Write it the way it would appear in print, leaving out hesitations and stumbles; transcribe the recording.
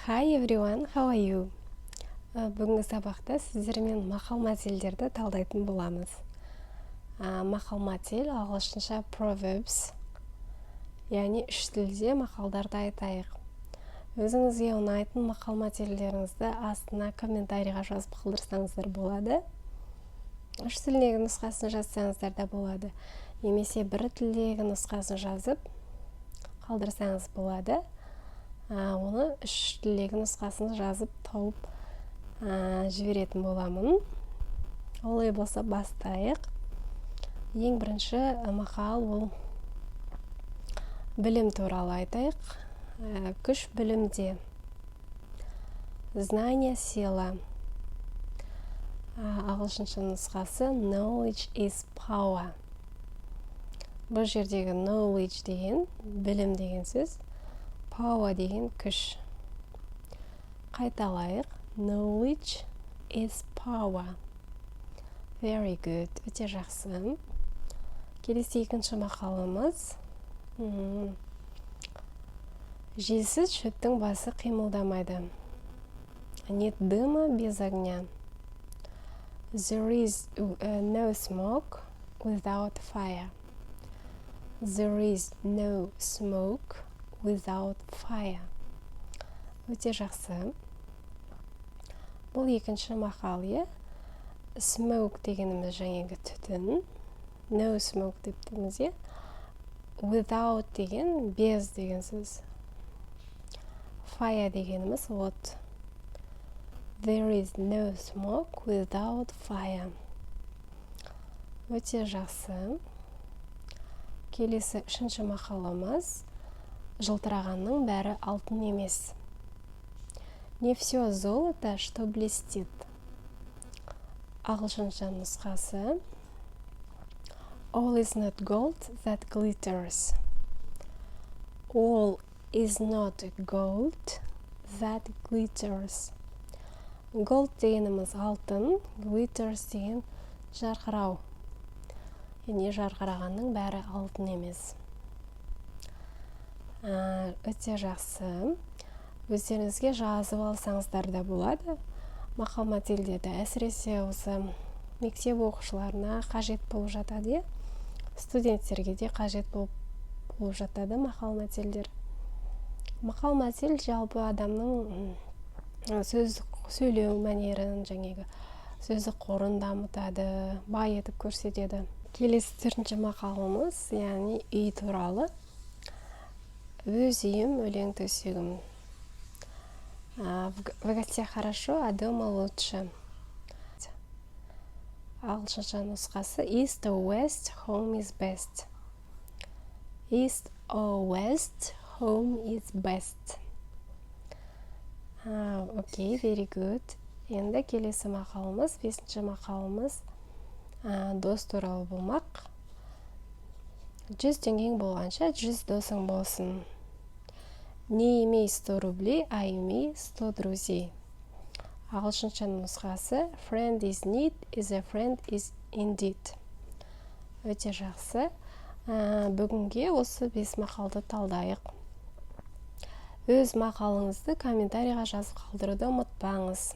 Hi everyone, how are you? Бүгінгі сабақта сіздермен мақал-мәтелдерді талдайтын боламыз. Мақал-мәтел ағылшынша proverbs, яғни үш тілде мақалдарды айтайық. Өзіңізге ұнайтын мақал-мәтелдеріңізді астына комментарийға жазып қалдырсаңыздар болады. Үш тілдегі нұсқасын жазсаңыздар да болады. Немесе бір тілдегі нұсқасын жазып қалдырсаңыз болады. Оны үш тілдегі нұсқасын жазып тауып жіберетін боламын. Олай болса бастайық. Ең бірінші мақал ол білім туралы айтайық. Күш білімде. Знание сила. Ағылшынша нұсқасы knowledge is power. Бұл жердегі knowledge деген білім деген сөз. Power деген күш. Қайталайық. Knowledge is power. Very good. Өте жақсы. Келесі екінші мақалымыз. Желсіз шөптің басы қимылдамайды. Нет дыма без огня. There is no smoke without fire. There is no smoke without fire. Өте жақсы. Бұл екінші мақал, Smoke дегеніміз жаңағы түтін. No smoke деп тұрмыз, Without деген без деген сөз. Fire дегеніміз от. There is no smoke without fire. Өте жақсы. Келесі үшінші мақалымыз. Жылтырағанның бәрі алтын емес. Не все золото, что блестит. Ағылшынша нұсқасы. All is not gold that glitters. All is not gold that glitters. Gold дегеніміз алтын, glitters деген жарқырау. Яғни жарқырағанның бәрі алтын емес. Өте жақсы. Өздеріңізге жазып алсаңыздар да болады. Мақал-мәтелдерді әсіресе осы мектеп оқушыларына қажет болып жатады, студенттерге де қажет болып жатады мақал-мәтелдер. Мақал-мәтел жалпы адамның сөйлеу мәнерін, сөздік қорын дамытады, байытып көрсетеді. Келесі төртінші мақалымыз, яғни үй туралы. Өз үйім, өлең төсегім. В гостях хорошо, а дома лучше. Ағылшынша нұсқасы East or West, home is best. East or West, home is best. Окей, very good. Енді келесі мақалымыз, бесінші мақалымыз дос туралы болмақ. 100 теңгең болғанша 100 досың болсын. Не имей 100 рублей, а имей 100 друзей. Ағылшынша нұсқасы Friend is need is a friend is indeed. Өте жақсы. Бүгінге осы 5 мақалды талдайық. Өз мақалыңызды комментарийға жазып қалдыруды ұмытпаңыз.